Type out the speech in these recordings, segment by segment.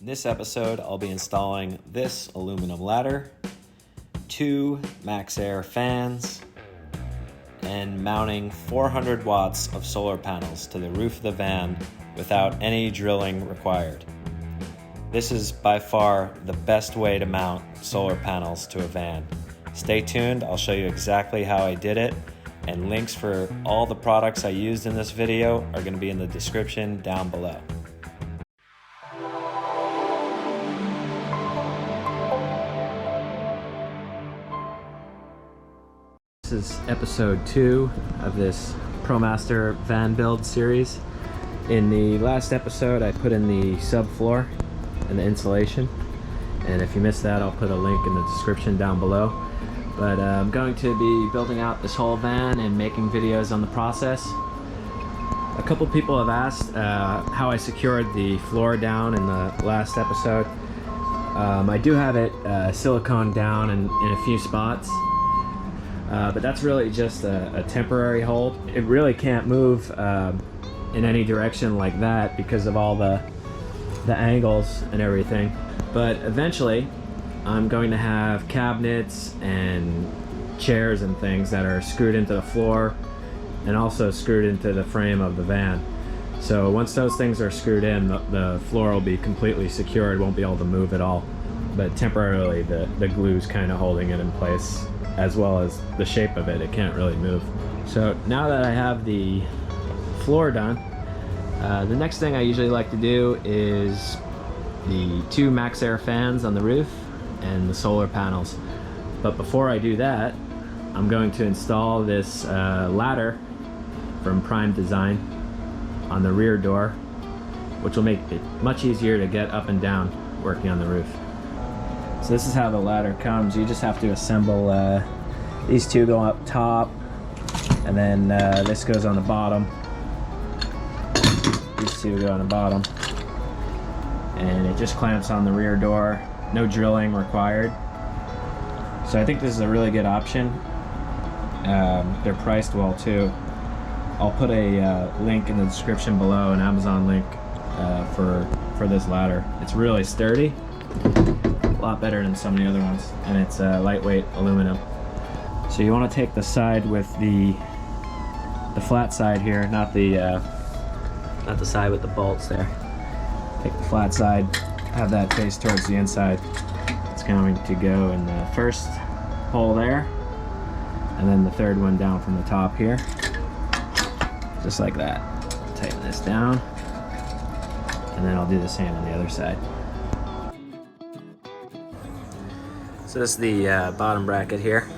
In this episode, I'll be installing this aluminum ladder, 2 MaxxAir fans, and mounting 400 watts of solar panels to the roof of the van without any drilling required. This is by far the best way to mount solar panels to a van. Stay tuned, I'll show you exactly how I did it, and links for all the products I used in this video are going to be in the description down below. This is episode 2 of this Promaster van build series. In the last episode, I put in the subfloor and the insulation, and if you missed that, I'll put a link in the description down below. But I'm going to be building out this whole van and making videos on the process. A couple people have asked how I secured the floor down in the last episode. I do have it silicone down in a few spots. But that's really just a temporary hold. It really can't move in any direction like that because of all the angles and everything. But eventually I'm going to have cabinets and chairs and things that are screwed into the floor and also screwed into the frame of the van. So once those things are screwed in, the floor will be completely secured, won't be able to move at all. But temporarily the glue's kind of holding it in place, as well as the shape of it. It can't really move. So now that I have the floor done, the next thing I usually like to do is the 2 MaxxAir fans on the roof and the solar panels. But before I do that, I'm going to install this ladder from Prime Design on the rear door, which will make it much easier to get up and down working on the roof. So this is how the ladder comes. You just have to assemble these 2 go up top, and then this goes on the bottom. These 2 go on the bottom, and it just clamps on the rear door. No drilling required. So I think this is a really good option. They're priced well too. I'll put a link in the description below, an Amazon link for this ladder. It's really sturdy. A lot better than some of the other ones, and it's lightweight aluminum. So you want to take the side with the flat side here, not the side with the bolts there. Take the flat side, have that face towards the inside. It's going to go in the first hole there, and then the third one down from the top here, just like that. Tighten this down, and then I'll do the same on the other side. So this is the bottom bracket here,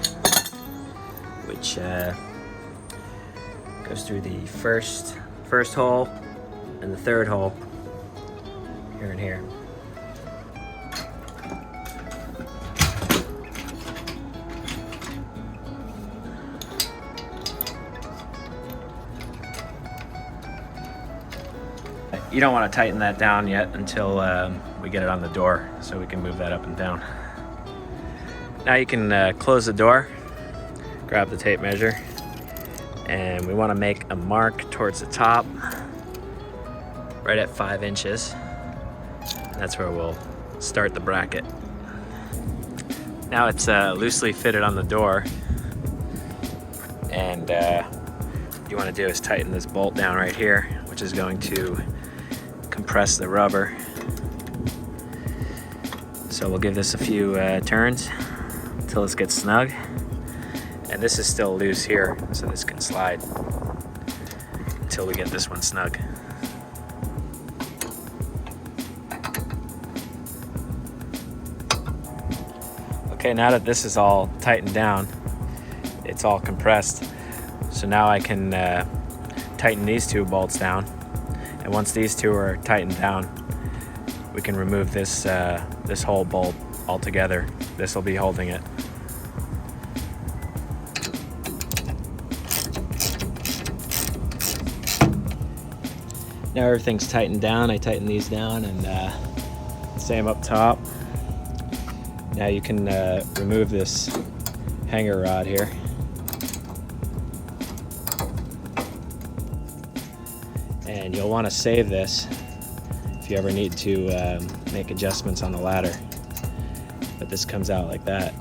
which goes through the first hole and the third hole here and here. You don't want to tighten that down yet until we get it on the door, so we can move that up and down. Now you can close the door, grab the tape measure, and we want to make a mark towards the top, right at 5 inches. That's where we'll start the bracket. Now it's loosely fitted on the door, and what you want to do is tighten this bolt down right here, which is going to compress the rubber. So we'll give this a few turns until this gets snug, and this is still loose here, so this can slide until we get this one snug. Okay, now that this is all tightened down, it's all compressed, so now I can tighten these 2 bolts down, and once these 2 are tightened down, we can remove this this whole bolt altogether. This will be holding it. Now everything's tightened down. I tighten these down, and same up top. Now you can remove this hanger rod here. And you'll want to save this if you ever need to make adjustments on the ladder. But this comes out like that,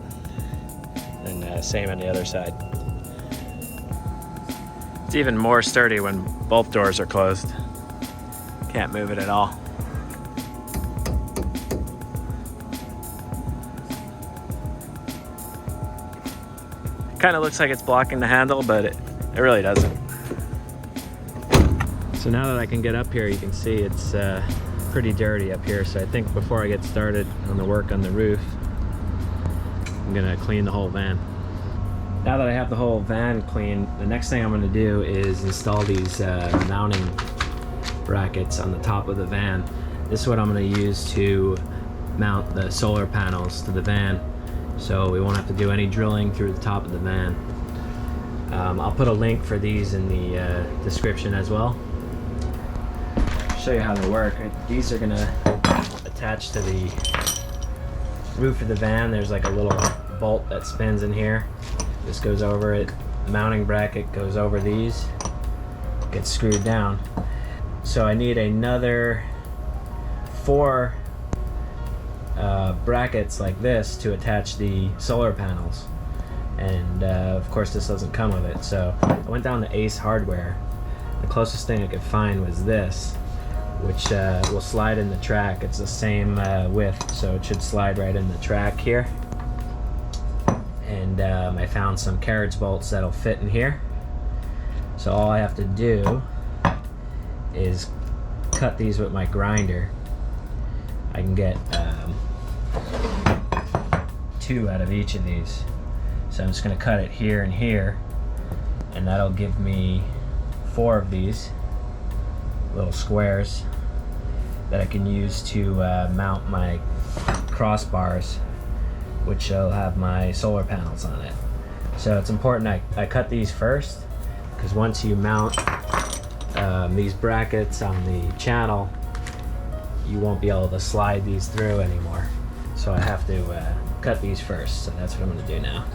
and same on the other side. It's even more sturdy when both doors are closed. Can't move it at all. Kind of looks like it's blocking the handle, but it really doesn't. So now that I can get up here, you can see it's pretty dirty up here. So I think before I get started on the work on the roof, I'm gonna clean the whole van. Now that I have the whole van clean, the next thing I'm gonna do is install these mounting brackets on the top of the van. This is what I'm gonna use to mount the solar panels to the van, so we won't have to do any drilling through the top of the van. I'll put a link for these in the description as well. Show you how they work. These are gonna attach to the roof of the van. There's like a little bolt that spins in here. This goes over it. The mounting bracket goes over these, gets screwed down. So I need another 4 brackets like this to attach the solar panels, and of course this doesn't come with it. So I went down to Ace Hardware. The closest thing I could find was this, which will slide in the track. It's the same width, so it should slide right in the track here. And I found some carriage bolts that'll fit in here. So all I have to do is cut these with my grinder. I can get 2 out of each of these. So I'm just going to cut it here and here, and that'll give me 4 of these little squares that I can use to mount my crossbars, which will have my solar panels on it. So it's important I cut these first, because once you mount these brackets on the channel, you won't be able to slide these through anymore. So I have to cut these first, so that's what I'm going to do now.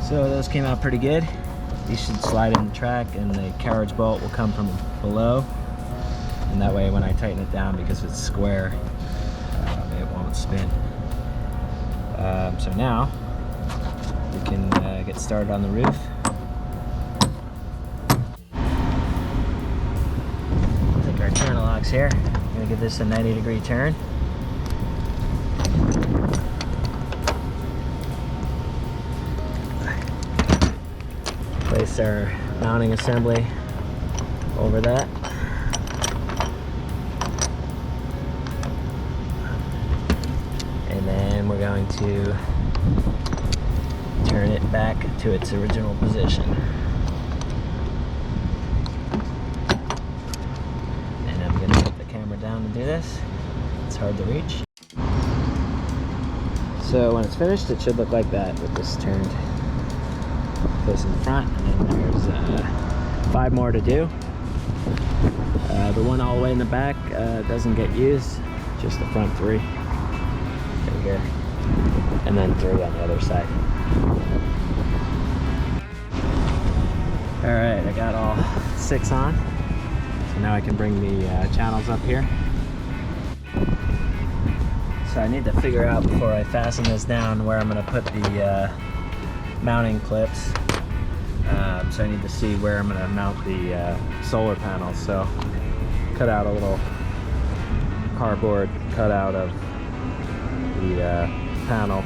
So those came out pretty good. These should slide in the track, and the carriage bolt will come from below, and that way when I tighten it down, because it's square, it won't spin. So now we can get started on the roof. Take our turn locks here. I'm going to give this a 90-degree turn. Place our mounting assembly over that. And then we're going to turn it back to its original position. And I'm going to put the camera down to do this. It's hard to reach. So when it's finished, it should look like that with this turned facing front, and then there's 5 more to do. The one all the way in the back doesn't get used, just the front 3 right here, and then 3 on the other side. Alright, I got all 6 on, so now I can bring the channels up here. So I need to figure out before I fasten this down where I'm going to put the mounting clips. So I need to see where I'm going to mount the solar panels. So cut out a little cardboard cutout of the panel.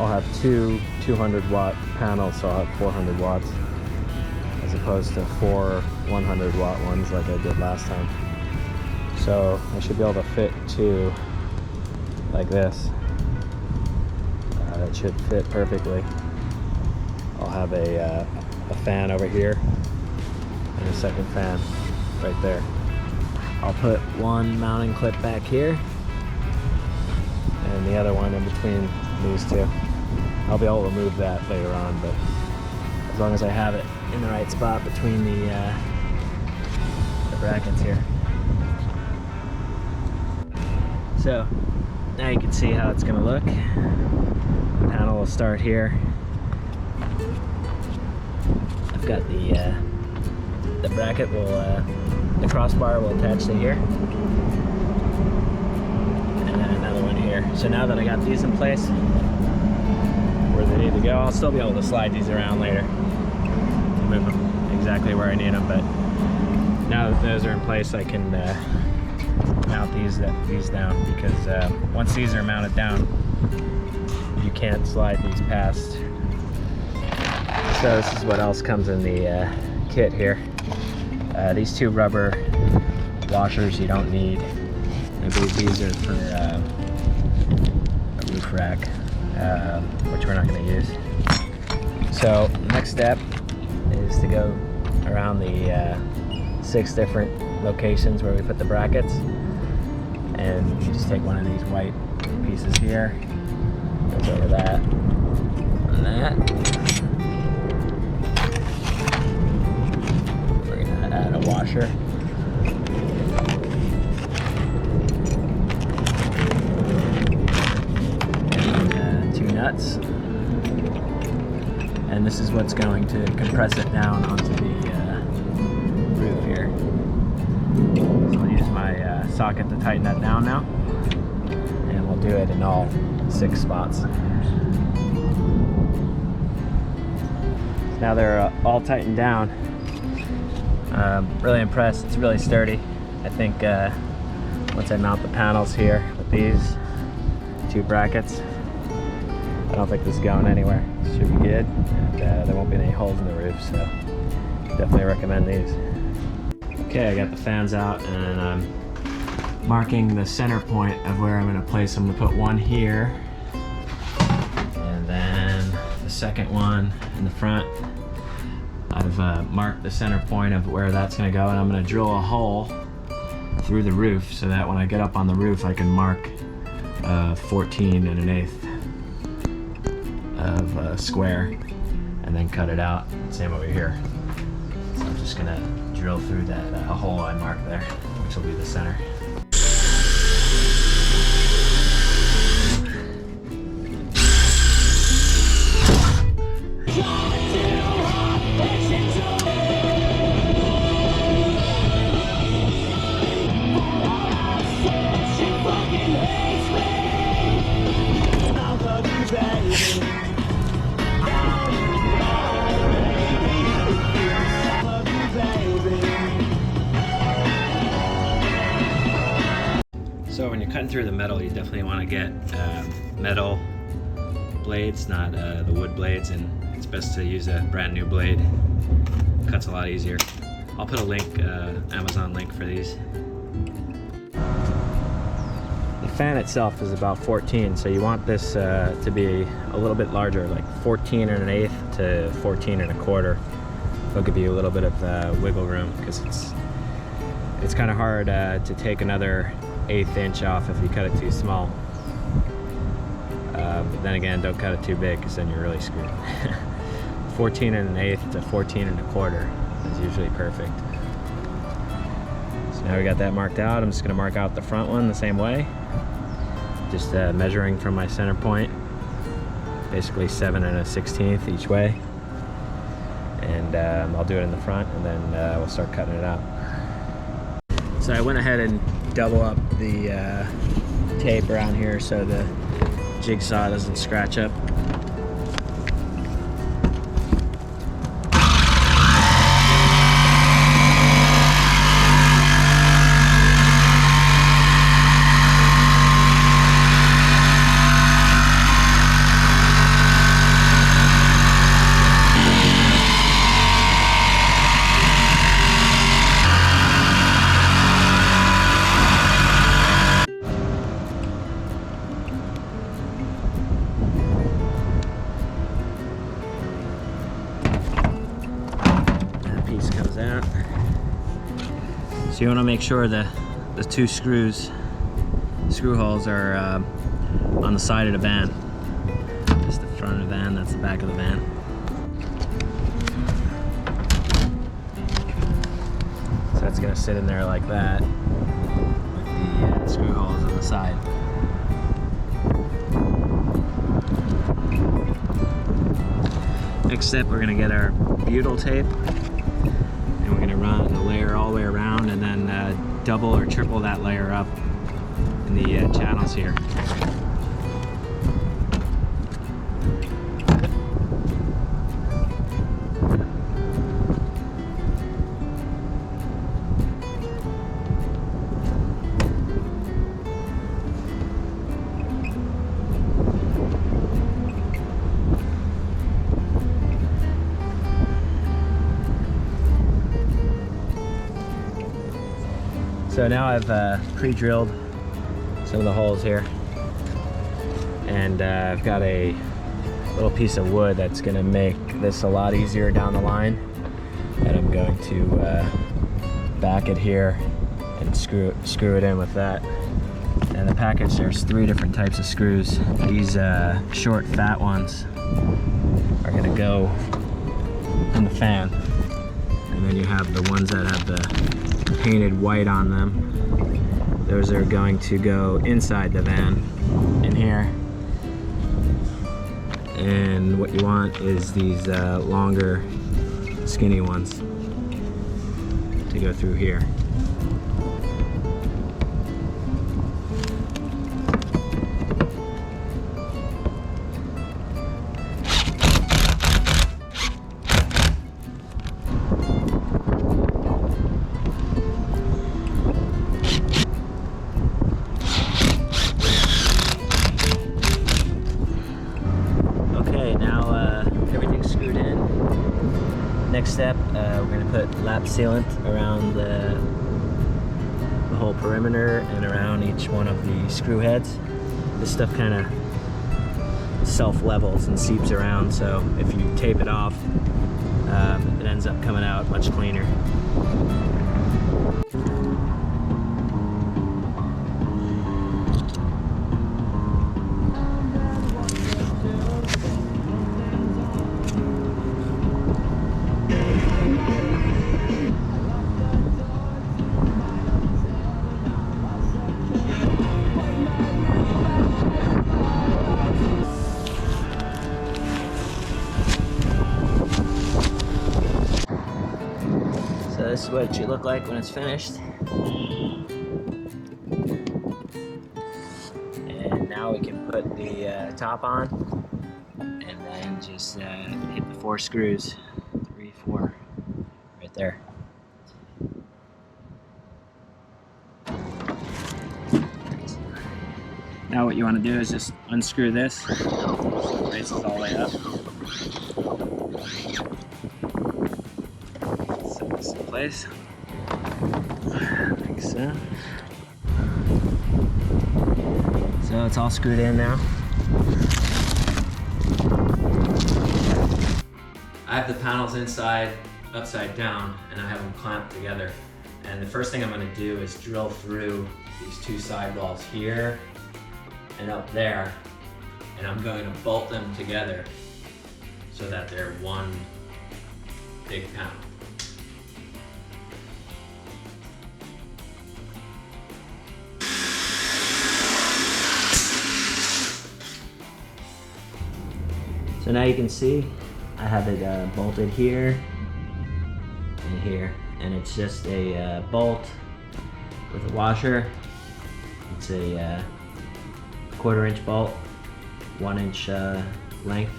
I'll have 2 200-watt panels, so I'll have 400 watts as opposed to 4 100-watt ones like I did last time. So I should be able to fit 2 like this. It should fit perfectly. I'll have a fan over here and a second fan right there. I'll put 1 mounting clip back here and the other one in between these 2. I'll be able to move that later on, but as long as I have it in the right spot between the brackets here. So now you can see how it's going to look. we'll start here. I've got the bracket the crossbar will attach to here, and then another one here. So now that I got these in place where they need to go, I'll still be able to slide these around later, move them exactly where I need them. But now that those are in place, I can mount these down, because once these are mounted down, you can't slide these past. So this is what else comes in the kit here. These two rubber washers you don't need. I believe these are for a roof rack, which we're not going to use. So the next step is to go around the 6 different locations where we put the brackets, and you just take one of these white pieces here, goes over that and that. We're going to add a washer. And 2 nuts. And this is what's going to compress it down onto the roof here. So I'll use my socket to tighten that down now, and we'll do it in all 6 spots. Now they're all tightened down. Really impressed. It's really sturdy. I think once I mount the panels here with these 2 brackets, I don't think this is going anywhere. It should be good, and there won't be any holes in the roof, so definitely recommend these. Okay, I got the fans out, and I'm marking the center point of where I'm going to place them. I'm going to put one here, and then the second one in the front. I've marked the center point of where that's going to go, and I'm going to drill a hole through the roof so that when I get up on the roof I can mark 14 1/8 of a square and then cut it out. Same over here. So I'm just going to drill through that hole I marked there, which will be the center. So when you're cutting through the metal, you definitely want to get metal blades, not the wood blades, and it's best to use a brand new blade. Cuts a lot easier. I'll put a link, Amazon link for these. The fan itself is about 14, so you want this to be a little bit larger, like 14 1/8 to 14 1/4. It'll give you a little bit of wiggle room, because it's kind of hard to take another 1/8 inch off if you cut it too small. But then again, don't cut it too big, because then you're really screwed. 14 1/8 to 14 1/4 is usually perfect. So now we got that marked out. I'm just going to mark out the front one the same way, just measuring from my center point, basically 7 1/16 each way, and I'll do it in the front, and then we'll start cutting it out. So I went ahead and double up the tape around here so the jigsaw doesn't scratch up. Comes out. So you want to make sure the 2 screw holes are on the side of the van. That's the front of the van, that's the back of the van. So that's going to sit in there like that with the screw holes on the side. Next step, we're gonna get our butyl tape, and we're gonna run the layer all the way around, and then double or triple that layer up in the channels here. So now I've pre-drilled some of the holes here, and I've got a little piece of wood that's going to make this a lot easier down the line, and I'm going to back it here and screw it in with that. And the package, there's 3 different types of screws. These short fat ones are going to go in the fan, and then you have the ones that have the painted white on them. Those are going to go inside the van in here. And what you want is these longer skinny ones to go through here. Next step, we're going to put lap sealant around the whole perimeter and around each one of the screw heads. This stuff kind of self-levels and seeps around, so if you tape it off, it ends up coming out much cleaner. This is what it should look like when it's finished. And now we can put the top on, and then just hit the 4 screws, 3, 4, right there. Now what you want to do is just unscrew this, raise this all the way up. This in place, like so. So it's all screwed in now. I have the panels inside, upside down, and I have them clamped together. And the first thing I'm going to do is drill through these 2 sidewalls here and up there, and I'm going to bolt them together so that they're one big panel. So now you can see I have it bolted here and here, and it's just a bolt with a washer. It's a 1/4 inch bolt, 1 inch length,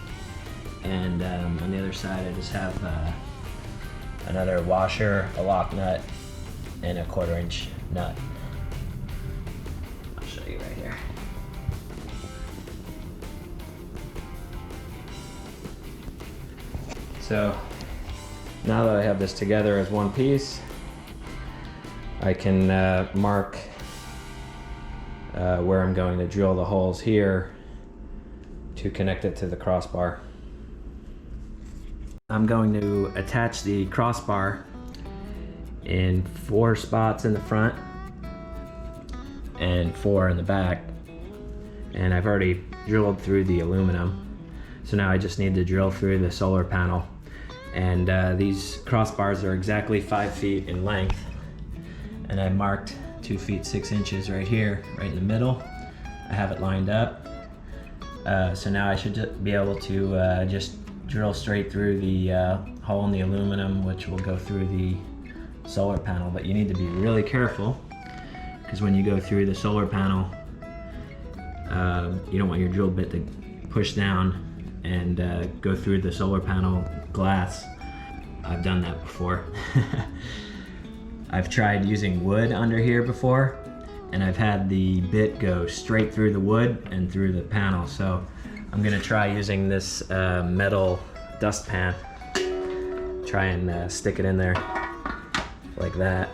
and on the other side I just have another washer, a lock nut, and a 1/4 inch nut. I'll show you right here. So now that I have this together as one piece, I can mark where I'm going to drill the holes here to connect it to the crossbar. I'm going to attach the crossbar in 4 spots in the front and 4 in the back, and I've already drilled through the aluminum, so now I just need to drill through the solar panel. And these crossbars are exactly 5 feet in length, and I marked 2 feet 6 inches right here, right in the middle. I have it lined up, so now I should be able to just drill straight through the hole in the aluminum, which will go through the solar panel. But you need to be really careful, because when you go through the solar panel, you don't want your drill bit to push down and go through the solar panel glass. I've done that before. I've tried using wood under here before, and I've had the bit go straight through the wood and through the panel. So I'm gonna try using this metal dustpan. Try and stick it in there like that.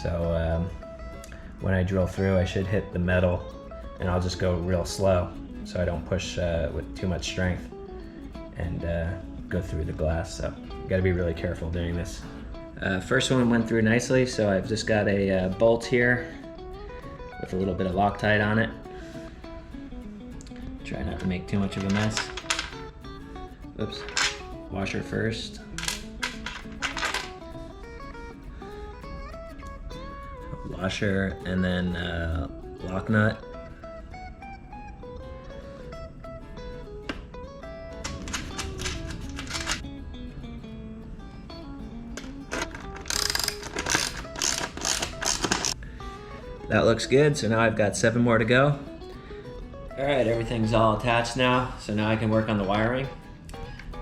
So when I drill through, I should hit the metal, and I'll just go real slow so I don't push with too much strength and go through the glass. So you gotta be really careful doing this. First one went through nicely, so I've just got a bolt here with a little bit of Loctite on it. Try not to make too much of a mess. Oops. Washer first. Washer, and then lock nut. That looks good, so now I've got 7 more to go. All right, everything's all attached now, so now I can work on the wiring.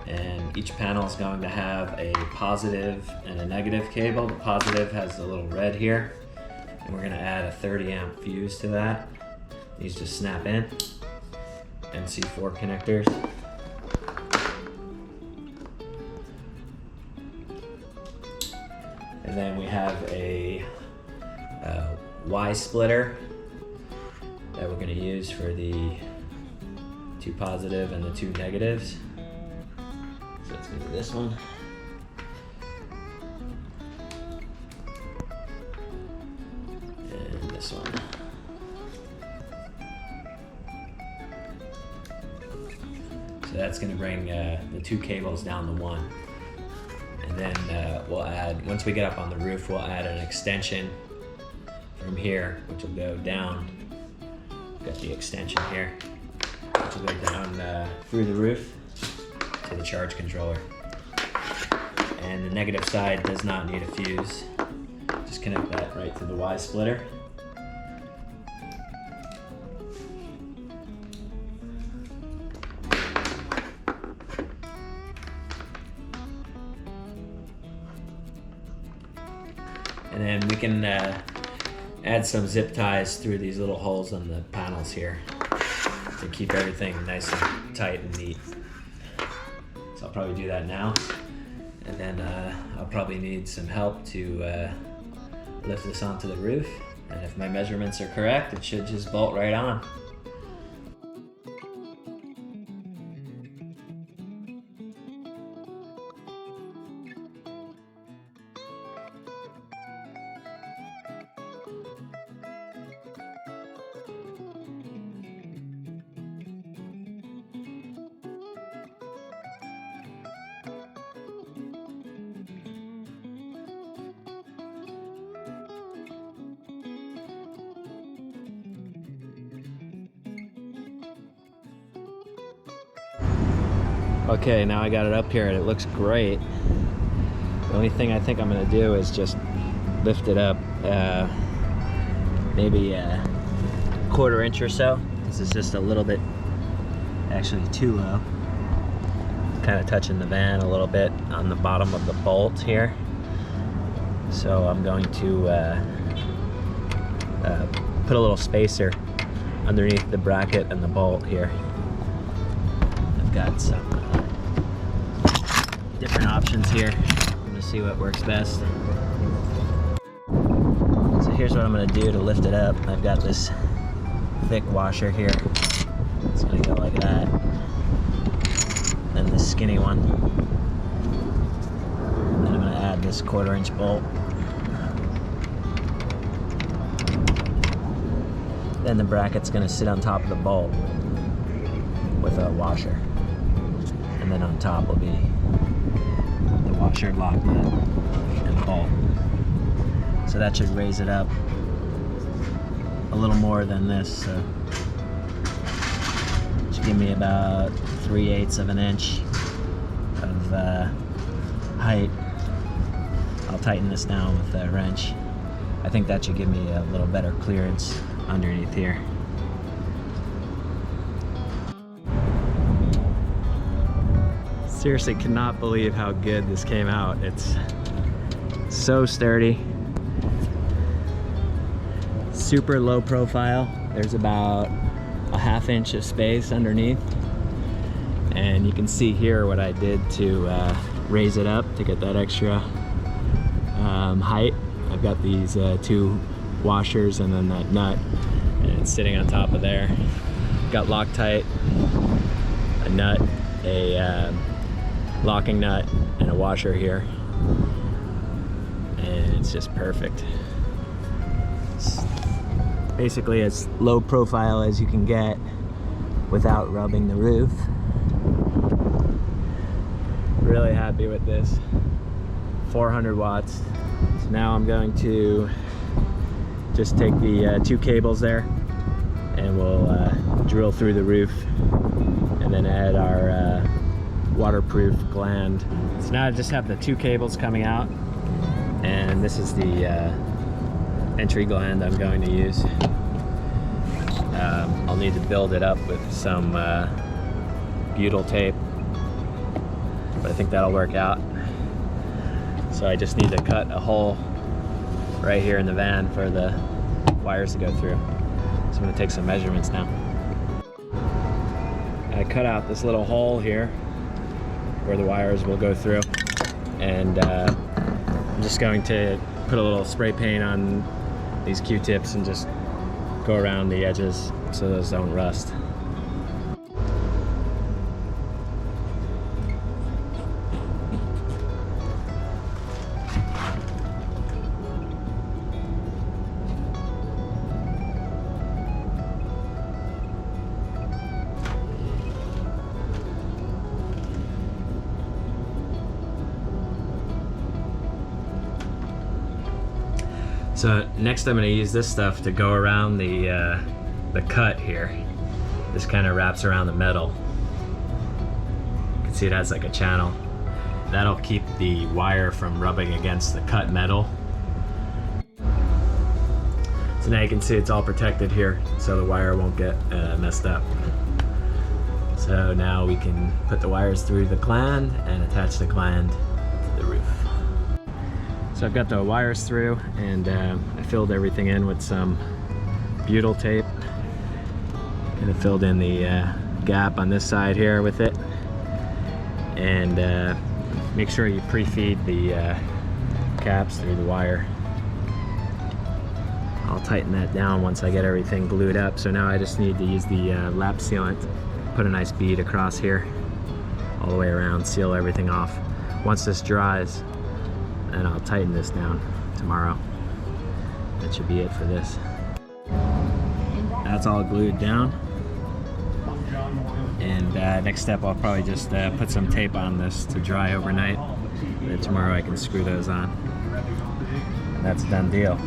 And each panel is going to have a positive and a negative cable. The positive has a little red here, and we're gonna add a 30 amp fuse to that. These just snap in. NC4 connectors. And then we have a Y splitter that we're going to use for the 2 positive and the 2 negatives. So it's going to be this one. And this one. So that's going to bring the 2 cables down to 1. And then we'll add, once we get up on the roof, we'll add an extension from here, which will go down. Got the extension here, which will go down through the roof to the charge controller. And the negative side does not need a fuse. Just connect that right to the Y splitter. And then we can add some zip ties through these little holes on the panels here to keep everything nice and tight and neat. So I'll probably do that now. And then I'll probably need some help to lift this onto the roof. And if my measurements are correct, it should just bolt right on. Okay, now I got it up here and it looks great. The only thing I think I'm gonna do is just lift it up maybe a 1/4 inch or so. This is just a little bit, actually too low. Kind of touching the van a little bit on the bottom of the bolt here. So I'm going to put a little spacer underneath the bracket and the bolt here. I've got some different options here. I'm gonna see what works best. So here's what I'm gonna do to lift it up. I've got this thick washer here. It's gonna go like that. Then this skinny one. Then I'm gonna add this 1/4 inch bolt. Then the bracket's gonna sit on top of the bolt with a washer. And then on top will be the washer, lock nut, and bolt. So that should raise it up a little more than this. So it should give me about 3/8 of an inch of height. I'll tighten this down with a wrench. I think that should give me a little better clearance underneath here. Seriously cannot believe how good this came out. It's so sturdy. Super low profile. There's about a 1/2 inch of space underneath. And you can see here what I did to raise it up to get that extra height. I've got these 2 washers and then that nut, and it's sitting on top of there. Got Loctite, a nut, a locking nut, and a washer here, and it's just perfect. It's basically as low profile as you can get without rubbing the roof. Really happy with this. 400 watts. So now I'm going to just take the 2 cables there and we'll drill through the roof and then add our waterproof gland. So now I just have the 2 cables coming out, and this is the entry gland I'm going to use. I'll need to build it up with some butyl tape, but I think that'll work out. So I just need to cut a hole right here in the van for the wires to go through. So I'm going to take some measurements now. I cut out this little hole here where the wires will go through, and I'm just going to put a little spray paint on these Q-tips and just go around the edges so those don't rust. So next I'm going to use this stuff to go around the cut here. This kind of wraps around the metal. You can see it has like a channel. That'll keep the wire from rubbing against the cut metal. So now you can see it's all protected here, so the wire won't get messed up. So now we can put the wires through the gland and attach the gland to the roof. So I've got the wires through, and I filled everything in with some butyl tape. And I filled in the gap on this side here with it. And make sure you pre-feed the caps through the wire. I'll tighten that down once I get everything glued up. So now I just need to use the lap sealant, put a nice bead across here, all the way around, seal everything off. Once this dries, and I'll tighten this down tomorrow. That should be it for this. That's all glued down. And next step, I'll probably just put some tape on this to dry overnight. Then tomorrow I can screw those on. And that's a done deal.